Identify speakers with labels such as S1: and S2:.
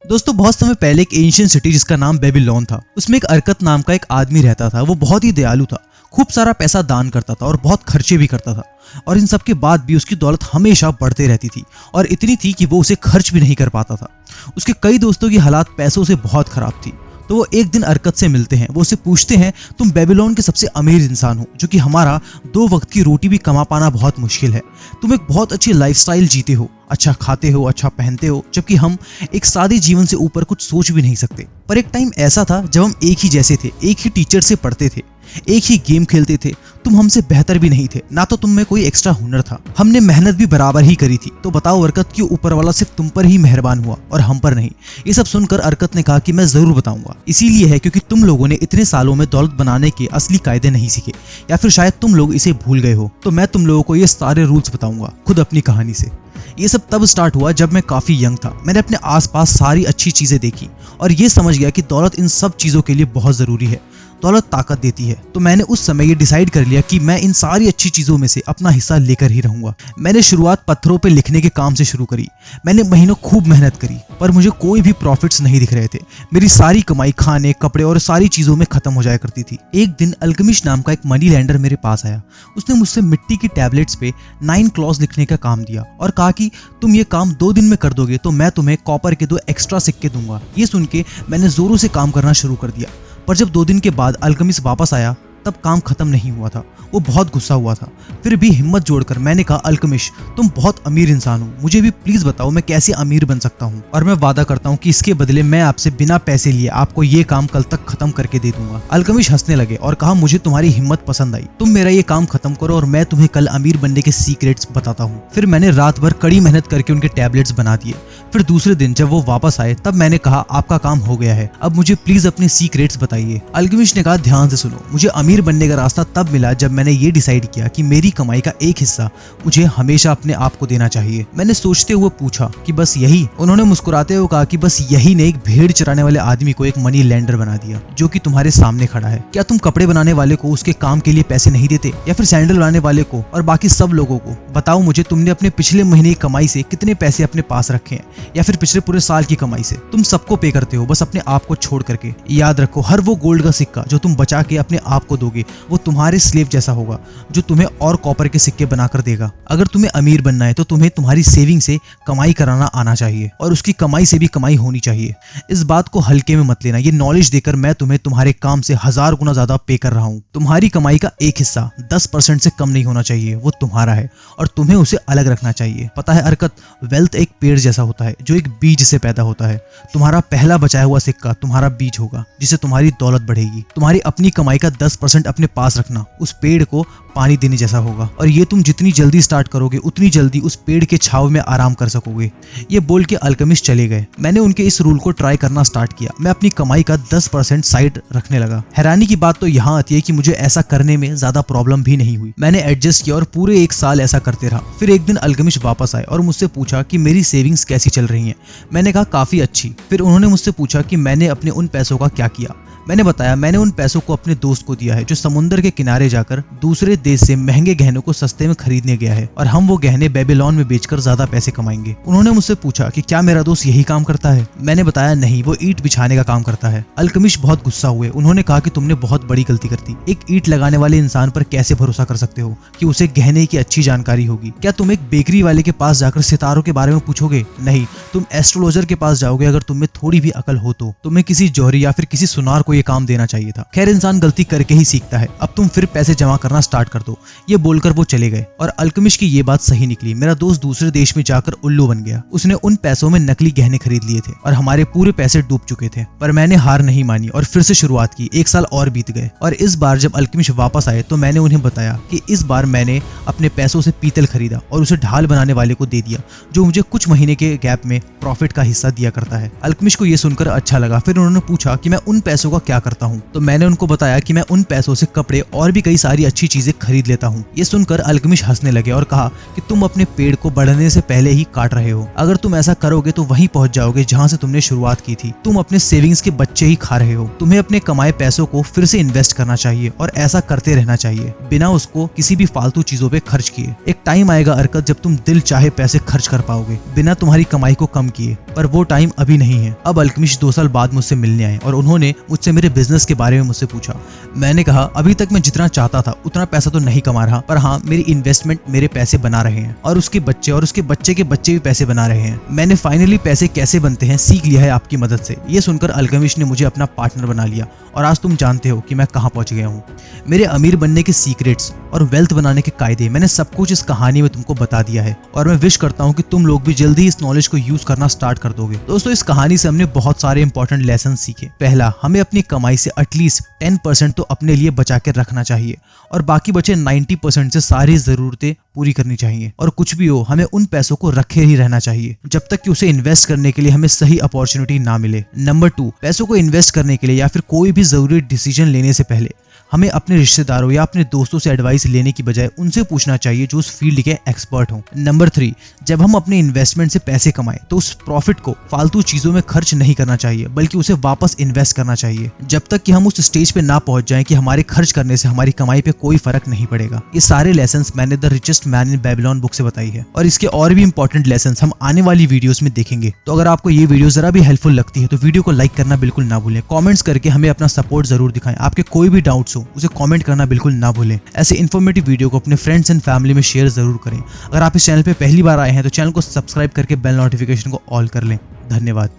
S1: दोस्तों बहुत समय पहले एक एंशियंट सिटी जिसका नाम बेबीलोन था, उसमें एक अर्कत नाम का एक आदमी रहता था। वो बहुत ही दयालु था, खूब सारा पैसा दान करता था और बहुत खर्चे भी करता था। और इन सब के बाद भी उसकी दौलत हमेशा बढ़ते रहती थी और इतनी थी कि वो उसे खर्च भी नहीं कर पाता था। उसके कई दोस्तों की हालात पैसों से बहुत खराब थी। तो वो एक दिन अर्कत से मिलते हैं। वो उसे पूछते हैं, तुम बेबीलोन के सबसे अमीर इंसान हो, जो कि हमारा 2 वक्त की रोटी भी कमा पाना बहुत मुश्किल है। तुम एक बहुत अच्छी लाइफस्टाइल जीते हो, अच्छा खाते हो, अच्छा पहनते हो, जबकि हम एक सादे जीवन से ऊपर कुछ सोच भी नहीं सकते। पर एक टाइम ऐसा था जब हम एक ही जैसे थे, एक ही टीचर से पढ़ते थे, एक ही गेम खेलते थे। तुम हमसे बेहतर भी नहीं थे, ना तो तुम में कोई एक्स्ट्रा हुनर था। हमने मेहनत भी बराबर ही करी थी। तो बताओ अर्कत, क्यों ऊपर वाला सिर्फ तुम पर ही मेहरबान हुआ और हम पर नहीं? ये सब सुनकर अर्कत ने कहा कि मैं जरूर बताऊंगा। इसीलिए है क्योंकि तुम लोगों ने इतने सालों में दौलत बनाने के असली कायदे नहीं सीखे, या फिर शायद तुम लोग इसे भूल गए हो। तो मैं तुम लोगों को ये सारे रूल्स बताऊंगा खुद अपनी कहानी से। ये सब तब स्टार्ट हुआ जब मैं काफी यंग था। मैंने अपने आसपास सारी अच्छी चीजें देखी और ये समझ गया कि दौलत इन सब चीजों के लिए बहुत जरूरी है। दौलत ताकत देती है। तो मैंने उस समय ये डिसाइड कर लिया कि मैं इन सारी अच्छी चीजों में से अपना हिस्सा लेकर ही रहूंगा। मैंने शुरुआत पत्थरों पे लिखने के काम से शुरू करी। मैंने महीनों खूब मेहनत करी, पर मुझे कोई भी प्रॉफिट्स नहीं दिख रहे थे। मेरी सारी कमाई खाने, कपड़े और सारी चीजों में खत्म हो जाया करती थी। एक दिन अल्केमिस्ट नाम का एक मनी लैंडर मेरे पास आया। उसने मुझसे मिट्टी की टैबलेट्स पे 9 क्लॉज लिखने का काम दिया और कहा कि तुम ये काम 2 दिन में कर दोगे तो मैं तुम्हें कॉपर के 2 एक्स्ट्रा सिक्के दूंगा। ये सुन के मैंने जोरों से काम करना शुरू कर दिया। पर जब 2 दिन के बाद अल्केमिस्ट वापस आया तब काम खत्म नहीं हुआ था। वो बहुत गुस्सा हुआ था। फिर भी हिम्मत जोड़कर मैंने कहा, अल्केमिस्ट, तुम बहुत अमीर इंसान हो, मुझे भी प्लीज बताओ मैं कैसे अमीर बन सकता हूँ, और मैं वादा करता हूँ कि इसके बदले मैं आपसे बिना पैसे लिए आपको ये काम कल तक खत्म करके दे दूंगा। अल्केमिस्ट हंसने लगे और कहा, मुझे तुम्हारी हिम्मत पसंद आई। तुम मेरा ये काम खत्म करो और मैं तुम्हें कल अमीर बनने के सीक्रेट्स बताता हूँ। फिर मैंने रात भर कड़ी मेहनत करके उनके टैबलेट्स बना दिए। फिर दूसरे दिन जब वो वापस आए तब मैंने कहा, आपका काम हो गया है, अब मुझे प्लीज अपने सीक्रेट्स बताइए। अल्केमिस्ट ने कहा, ध्यान से सुनो, मुझे अमीर बनने का रास्ता तब मिला जब मैंने ये डिसाइड किया कि मेरी कमाई का एक हिस्सा मुझे हमेशा अपने आप को देना चाहिए। मैंने सोचते हुए पूछा कि बस यही? उन्होंने मुस्कुराते हुए कहा कि बस यही ने एक भेड़ चराने वाले आदमी को एक मनी लैंडर बना दिया, जो कि तुम्हारे सामने खड़ा है। क्या तुम कपड़े बनाने वाले को उसके काम के लिए पैसे नहीं देते, या फिर सैंडल बनाने वाले को और बाकी सब लोगों को? बताओ मुझे, तुमने अपने पिछले महीने की कमाई से कितने पैसे अपने पास रखे हैं, या फिर पिछले पूरे साल की कमाई से? तुम सबको पे करते हो, बस अपने आप को छोड़ करके। याद रखो, हर वो गोल्ड का सिक्का जो तुम बचा के अपने आप को दोगे वो तुम्हारे स्लेव जैसा होगा, जो तुम्हें और कॉपर के सिक्के बनाकर देगा। अगर तुम्हें अमीर बनना है तो तुम्हें तुम्हारी सेविंग से कमाई कराना आना चाहिए और उसकी कमाई से भी कमाई होनी चाहिए। इस बात को हल्के में मत लेना। ये नॉलेज देकर मैं तुम्हें तुम्हारे काम से 1000 गुना ज्यादा पे कर रहा हूँ। तुम्हारी कमाई का एक हिस्सा 10% से कम नहीं होना चाहिए, वो तुम्हारा है और तुम्हें उसे अलग रखना चाहिए। पता है अर्कत, वेल्थ एक पेड़ जैसा होता है जो एक बीज से पैदा होता है। तुम्हारा पहला बचाया हुआ सिक्का तुम्हारा बीज होगा, जिससे तुम्हारी दौलत बढ़ेगी। तुम्हारी अपनी कमाई का 10% अपने पास रखना उस पेड़ को पानी देने जैसा होगा, और ये तुम जितनी जल्दी स्टार्ट करोगे उतनी जल्दी उस पेड़ के छाव में आराम कर सकोगे। ये बोल के अल्केमिस्ट चले गए। मैंने उनके इस रूल को ट्राई करना स्टार्ट किया। मैं अपनी कमाई का 10% साइड रखने लगा। हैरानी की बात तो यहाँ आती है कि मुझे ऐसा करने में ज्यादा प्रॉब्लम भी नहीं हुई। मैंने एडजस्ट किया और पूरे 1 साल ऐसा करते रहा। फिर एक दिन अल्केमिस्ट वापस आए और मुझसे पूछा कि मेरी सेविंग्स कैसी चल रही हैं। मैंने कहा, काफी अच्छी। फिर उन्होंने मुझसे पूछा कि मैंने अपने उन पैसों का क्या किया। मैंने बताया, मैंने उन पैसों को अपने दोस्त को दिया है जो समुद्र के किनारे जाकर दूसरे देश से महंगे गहनों को सस्ते में खरीदने गया है, और हम वो गहने बेबीलोन में बेचकर ज्यादा पैसे कमाएंगे। उन्होंने मुझसे पूछा कि क्या मेरा दोस्त यही काम करता है। मैंने बताया, नहीं, वो ईंट बिछाने का काम करता है। अल्केमिस्ट बहुत गुस्सा हुए। उन्होंने कहा कि तुमने बहुत बड़ी गलती कर दी। एक ईंट लगाने वाले इंसान पर कैसे भरोसा कर सकते हो कि उसे गहने की अच्छी जानकारी होगी? क्या तुम एक बेकरी वाले के पास जाकर सितारों के बारे में पूछोगे? नहीं, तुम एस्ट्रोलॉजर के पास जाओगे अगर तुम में थोड़ी भी अकल हो तो। तुम्हें किसी जौहरी या फिर किसी सुनार को ये काम देना चाहिए था। खैर, इंसान गलती करके ही सीखता है। अब तुम फिर पैसे जमा करना स्टार्ट कर दो। ये बोलकर वो चले गए और अल्केमिस्ट की ये बात सही निकली। मेरा दोस्त दूसरे देश में जाकर उल्लू बन गया। उसने उन पैसों में नकली गहने खरीद लिए थे और हमारे पूरे पैसे डूब चुके थे। पर मैंने हार नहीं मानी और फिर से शुरुआत की। 1 साल और बीत गए और इस बार जब अल्केमिस्ट वापस आए तो मैंने उन्हें बताया कि इस बार मैंने अपने पैसों से पीतल खरीदा और उसे ढाल बनाने वाले को दे दिया, जो मुझे कुछ महीने के गैप में प्रॉफिट का हिस्सा दिया करता है। अल्केमिस्ट को यह सुनकर अच्छा लगा। फिर उन्होंने पूछा कि मैं उन पैसों का क्या करता हूँ। तो मैंने उनको बताया कि मैं उन पैसों से कपड़े और भी कई सारी अच्छी चीजें खरीद लेता हूँ। ये सुनकर अल्केमिस्ट हंसने लगे और कहा कि तुम अपने पेड़ को बढ़ने से पहले ही काट रहे हो। अगर तुम ऐसा करोगे तो वहीं पहुंच जाओगे जहां से तुमने शुरुआत की थी। तुम अपने सेविंग्स के बच्चे ही खा रहे हो। तुम्हें अपने कमाए पैसों को फिर से इन्वेस्ट करना चाहिए और ऐसा करते रहना चाहिए बिना उसको किसी भी फालतू चीजों पे खर्च किए। एक टाइम आएगा अर्कत जब तुम दिल चाहे पैसे खर्च कर पाओगे बिना तुम्हारी कमाई को कम किए, पर वो टाइम अभी नहीं है। अब अल्केमिस्ट 2 साल बाद मुझसे मिलने आए और उन्होंने मुझसे मेरे बिजनेस के बारे में मुझसे पूछा। मैंने कहा अभी तक मैं जितना चाहता था उतना पैसा तो नहीं कमा रहा, पर हाँ मेरी इन्वेस्टमेंट मेरे पैसे बना रहे हैं और उसके बच्चे और उसके बच्चे के बच्चे भी पैसे बना रहे हैं। मैंने फाइनली पैसे कैसे बनते हैं सीख लिया है आपकी मदद से। ये सुनकर अल्केमिस्ट ने मुझे अपना पार्टनर बना लिया और आज तुम जानते हो कि मैं कहाँ पहुंच गया हूँ। मेरे अमीर बनने के सीक्रेट्स और वेल्थ बनाने के कायदे मैंने सब कुछ इस कहानी में तुमको बता दिया है और मैं विश करता हूँ कि तुम लोग भी जल्दी ही इस नॉलेज को यूज करना स्टार्ट कर दोगे। दोस्तों इस कहानी से हमने बहुत सारे इंपॉर्टेंट लेसन सीखे। पहला, हमें अपनी कमाई से एटलीस्ट 10% तो अपने लिए बचा के रखना चाहिए और बाकी बचे 90% से सारी जरूरतें पूरी करनी चाहिए। और कुछ भी हो हमें उन पैसों को रखे ही रहना चाहिए जब तक कि उसे इन्वेस्ट करने के लिए हमें सही अपॉर्चुनिटी ना मिले। नंबर 2, पैसों को इन्वेस्ट करने के लिए या फिर कोई भी जरूरी डिसीजन लेने से पहले हमें अपने रिश्तेदारों या अपने दोस्तों से एडवाइस लेने की बजाय उनसे पूछना चाहिए जो उस फील्ड के एक्सपर्ट हों। नंबर 3, जब हम अपने इन्वेस्टमेंट से पैसे कमाएं तो उस प्रॉफिट को फालतू चीजों में खर्च नहीं करना चाहिए बल्कि उसे वापस इन्वेस्ट करना चाहिए जब तक कि हम उस स्टेज पे ना पहुंच जाएं कि हमारे खर्च करने से हमारी कमाई पे कोई फर्क नहीं पड़ेगा। ये सारे लेसन्स मैंने the richest man in Babylon book से बताई है और इसके और भी इंपॉर्टेंट लेसन्स हम आने वाली वीडियोस में देखेंगे। तो अगर आपको ये वीडियो जरा भी हेल्पफुल लगती है तो वीडियो को लाइक करना बिल्कुल ना भूलें। कॉमेंट्स करके हमें अपना सपोर्ट जरूर दिखाएं। आपके कोई भी डाउट्स हो उसे कॉमेंट करना बिल्कुल ना भूलें। ऐसे इन्फॉर्मेटिव वीडियो को अपने फ्रेंड्स एंड फैमिली में शेयर जरूर करें। अगर आप इस चैनल पे पहली बार आए हैं तो चैनल को सब्सक्राइब करके बेल नोटिफिकेशन को ऑल कर लें। धन्यवाद।